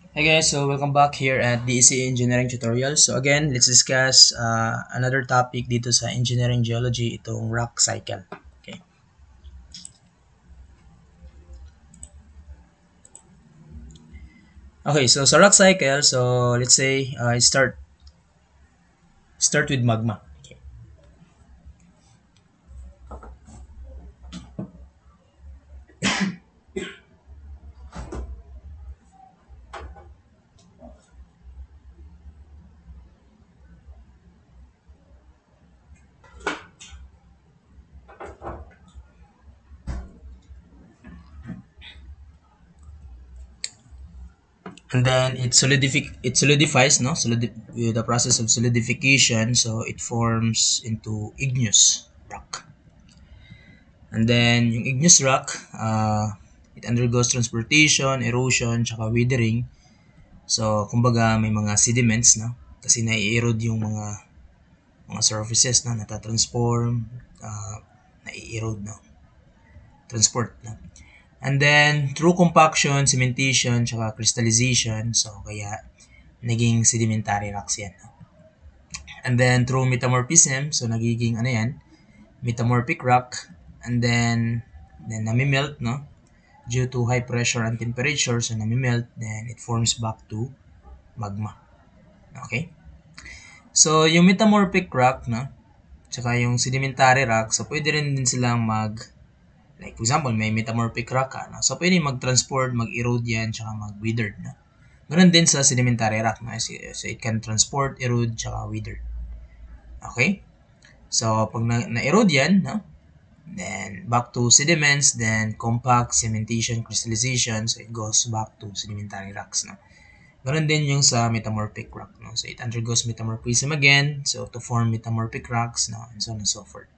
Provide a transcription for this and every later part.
Hey guys, so welcome back here at DEC Engineering Tutorial. So again, let's discuss another topic dito sa Engineering Geology, itong rock cycle. Okay. Okay, so sa rock cycle, so let's say start with magma. Okay. And then it solidifies, no? With the process of solidification, so it forms into igneous rock. And then yung igneous rock, it undergoes transportation, erosion, tsaka weathering. So, kumbaga may mga sediments, no? Kasi nai-erode yung mga surfaces, no? Natatransform, nai-erode, no? Transport, no? And then, through compaction, cementation, tsaka crystallization, so kaya naging sedimentary rocks yan, no? And then, through metamorphism, so nagiging, ano yan, metamorphic rock, and then nami-melt, no? Due to high pressure and temperature, so nami-melt, then it forms back to magma. Okay? So, yung metamorphic rock, no? Tsaka yung sedimentary rock, so pwede rin din silang like for example, may metamorphic rock ka, no? So pwede mag-transport, mag-erode yan, tsaka mag-withered, no? Ganun din sa sedimentary rock, no? So it can transport, erode, tsaka withered. Okay? So pag na-erode yan, no? Then back to sediments, then compact, cementation, crystallization, so it goes back to sedimentary rocks, no? Ganun din yung sa metamorphic rock, no? So it undergoes metamorphism again, so to form metamorphic rocks, no? And so on and so forth.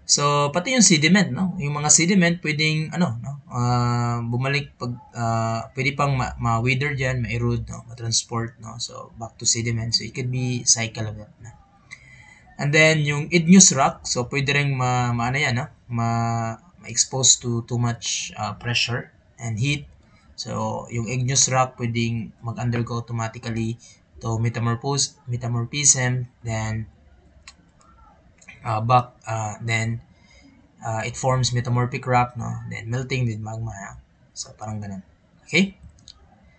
So, pati yung sediment, no? Yung mga sediment, pwedeng, no? Bumalik pag, pwede pang ma-wither dyan, ma-erode, no? Ma-transport, no? So, back to sediment. So, it could be cycle of that, no? And then, yung igneous rock, so, pwede rin ano yan, no? Ma-expose to too much pressure and heat. So, yung igneous rock, pwedeng mag-undergo automatically to metamorphism, then, it forms metamorphic rock, no? Then melting with magma, no? So parang ganun. Okay?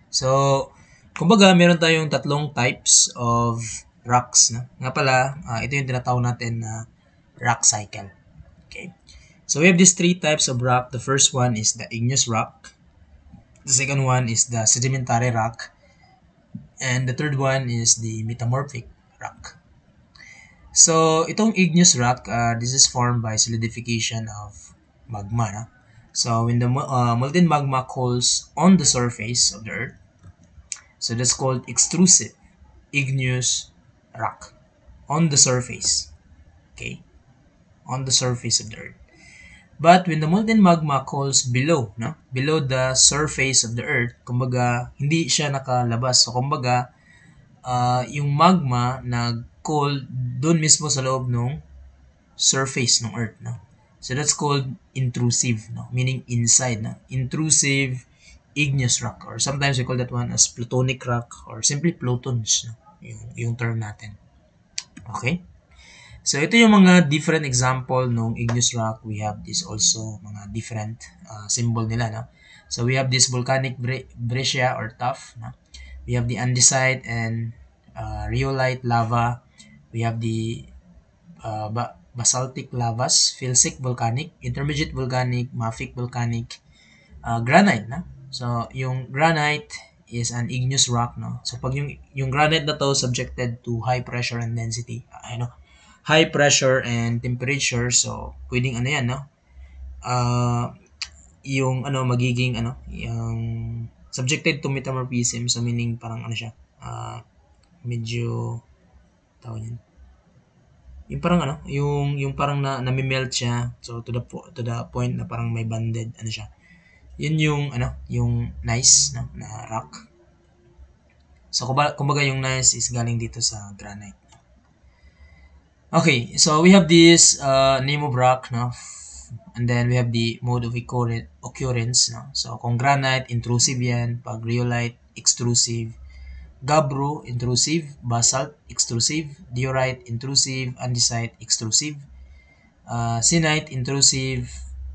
So, kumbaga meron tayong tatlong types of rocks, no? Nga pala, ito yung tinatawag natin na rock cycle. Okay? So we have these three types of rock. The first one is the igneous rock. The second one is the sedimentary rock. And the third one is the metamorphic rock. So, itong igneous rock, this is formed by solidification of magma. No? So, when the molten magma cools on the surface of the earth, so that's called extrusive igneous rock on the surface. Okay? On the surface of the earth. But when the molten magma cools below, no? Below the surface of the earth, kumbaga, hindi siya nakalabas. So, kumbaga, yung magma nag-cool doon mismo sa loob ng surface ng earth, no? So that's called intrusive, no? Meaning inside, no? Intrusive igneous rock, or sometimes we call that one as plutonic rock or simply plutons, no? Yung term natin. Okay? So ito yung mga different example ng igneous rock. We have this also mga different symbol nila, no? So we have this volcanic breccia or tuff, no? We have the andesite and rhyolite lava. We have the basaltic lavas, felsic volcanic, intermediate volcanic, mafic volcanic, granite, no? So, yung granite is an igneous rock, no? So, pag yung granite na to subjected to high pressure and density, high pressure and temperature, so, pwedeng ano yan, no? Yung magiging yung subjected to metamorphism, so meaning parang medyo tawag yan, yung parang yung parang nami-melt siya, so to the point na parang may banded siya. Yun yung nice na rock. So kumbaga yung nice is galing dito sa granite. Okay, so we have this name of rock, no? And then we have the mode of occurrence. No? So kung granite, intrusive yan. Pag rhyolite, extrusive. Gabbro, intrusive. Basalt, extrusive. Diorite, intrusive. Andesite, extrusive. Sienite, intrusive.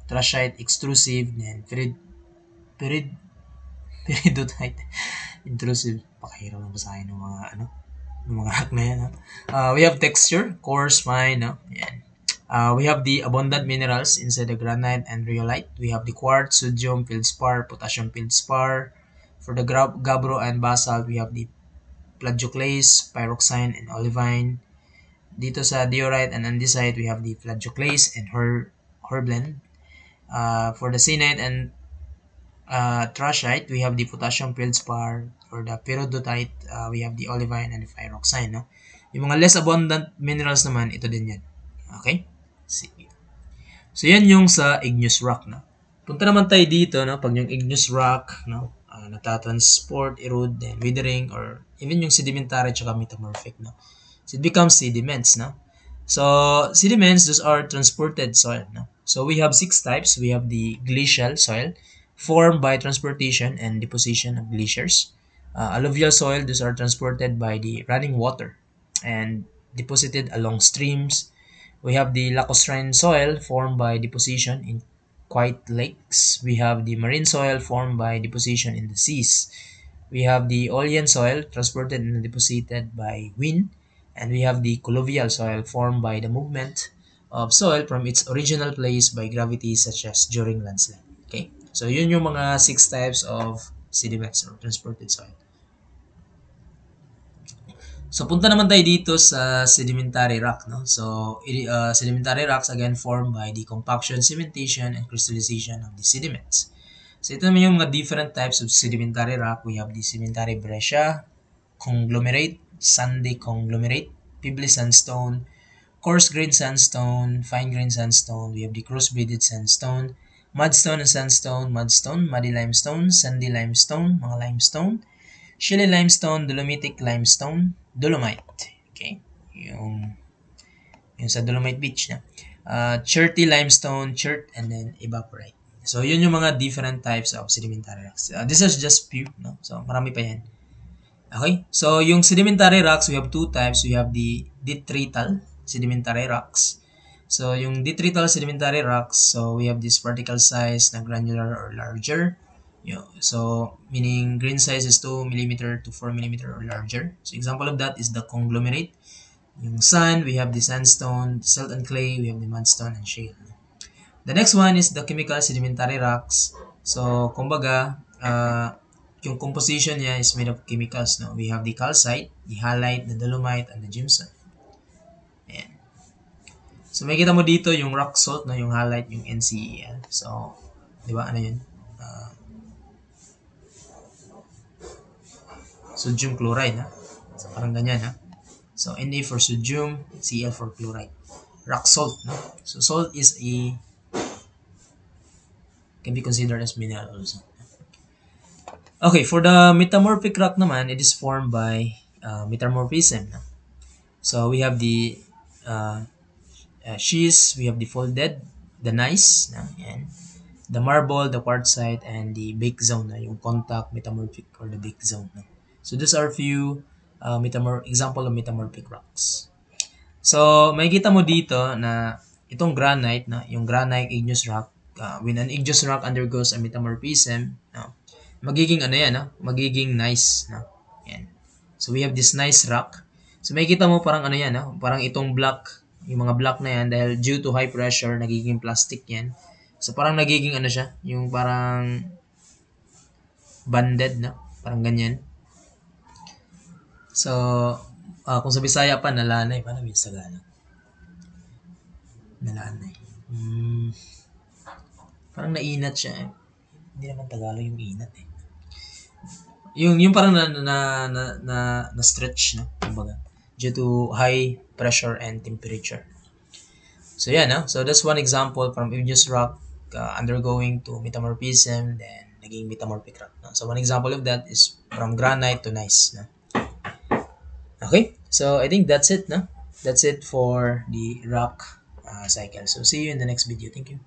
Trachyte, extrusive. Then perid, peridotite, intrusive. Pakahirap lang basahin ng mga ng mga hack na yan. We have texture, coarse, fine. No? Yan. We have the abundant minerals inside the granite and rhyolite. We have the quartz, sodium, feldspar, potassium feldspar. For the gabbro and basalt, we have the plagioclase, pyroxene, and olivine. Dito sa diorite and andesite, we have the plagioclase and hornblende. For the sienite and trachyte, we have the potassium feldspar. For the peridotite, we have the olivine and the pyroxene. No? Yung mga less abundant minerals naman, ito din yan. Okay? Sige. So, yan yung sa igneous rock. No? Punta naman tayo dito, no? Pag yung igneous rock, no? Natatransport, erode, then withering, or even yung sedimentary tsaka metamorphic. No? So, it becomes sediments. No? So, sediments, those are transported soil. No? So, we have 6 types. We have the glacial soil, formed by transportation and deposition of glaciers. Alluvial soil, those are transported by the running water and deposited along streams. We have the lacustrine soil formed by deposition in quiet lakes. We have the marine soil formed by deposition in the seas. We have the Aeolian soil transported and deposited by wind. And we have the colluvial soil formed by the movement of soil from its original place by gravity such as during landslide. Okay? So, yun yung mga 6 types of sediments or transported soil. So, punta naman tayo dito sa sedimentary rock. No? So, sedimentary rocks again formed by the compaction, cementation, and crystallization of the sediments. So, ito naman yung mga different types of sedimentary rock. We have the sedimentary breccia, conglomerate, sandy conglomerate, pebbly sandstone, coarse-grained sandstone, fine-grained sandstone. We have the cross-beaded sandstone, mudstone and sandstone, mudstone, muddy limestone, sandy limestone, mga limestone, Chile limestone, dolomitic limestone, dolomite. Okay? Yung sa Dolomite Beach. Na? Cherty limestone, chert, and then evaporite. So, yun yung mga different types of sedimentary rocks. This is just few. No? So, marami pa yan. Okay? So, yung sedimentary rocks, we have 2 types. We have the detrital sedimentary rocks. So, yung detrital sedimentary rocks, so we have this particle size na granular or larger. So, meaning grain size is 2 mm to 4 mm or larger. So, example of that is the conglomerate. Yung sand, we have the sandstone, silt and clay, we have the mudstone and shale. The next one is the chemical sedimentary rocks. So, kumbaga, yung composition niya is made of chemicals. No? We have the calcite, the halite, the dolomite, and the gypsum. Ayan. So, makikita mo dito yung rock salt, no? Yung halite, yung NCEL. So, di ba, ano yun? Sodium chloride, ha? So, parang ganyan, ha? So, Na for sodium, Cl for chloride. Rock salt, no? So, salt is can be considered as mineral also. Okay, for the metamorphic rock naman, it is formed by metamorphism. No? So, we have the schist, we have the folded, the gneiss, no? And the marble, the quartzite, and the bake zone, no? Yung contact, metamorphic, or the bake zone. No? So, those are few example of metamorphic rocks. So, makikita mo dito na itong granite, no? Yung granite igneous rock, when an igneous rock undergoes a metamorphism, no? Magiging ano yan, no? Magiging gneiss, no? Yan. So, we have this gneiss rock. So, makikita mo parang ano yan, no? Parang itong block, yung mga block na yan, dahil due to high pressure, nagiging plastic yan. So, parang nagiging ano siya, yung parang banded, no? Parang ganyan. So, kung sa Bisaya pa, nalanay. Paano yung Tagalog? Nalanay. Parang nainat siya. Hindi naman Tagalog yung inat eh. Yung parang na stretch, no? Kumbaga, due to high pressure and temperature. So, yan, no? So, that's one example from igneous rock undergoing to metamorphism, then naging metamorphic rock. No? So, one example of that is from granite to gneiss. No? Okay, so I think that's it. No? That's it for the rock cycle. So, see you in the next video. Thank you.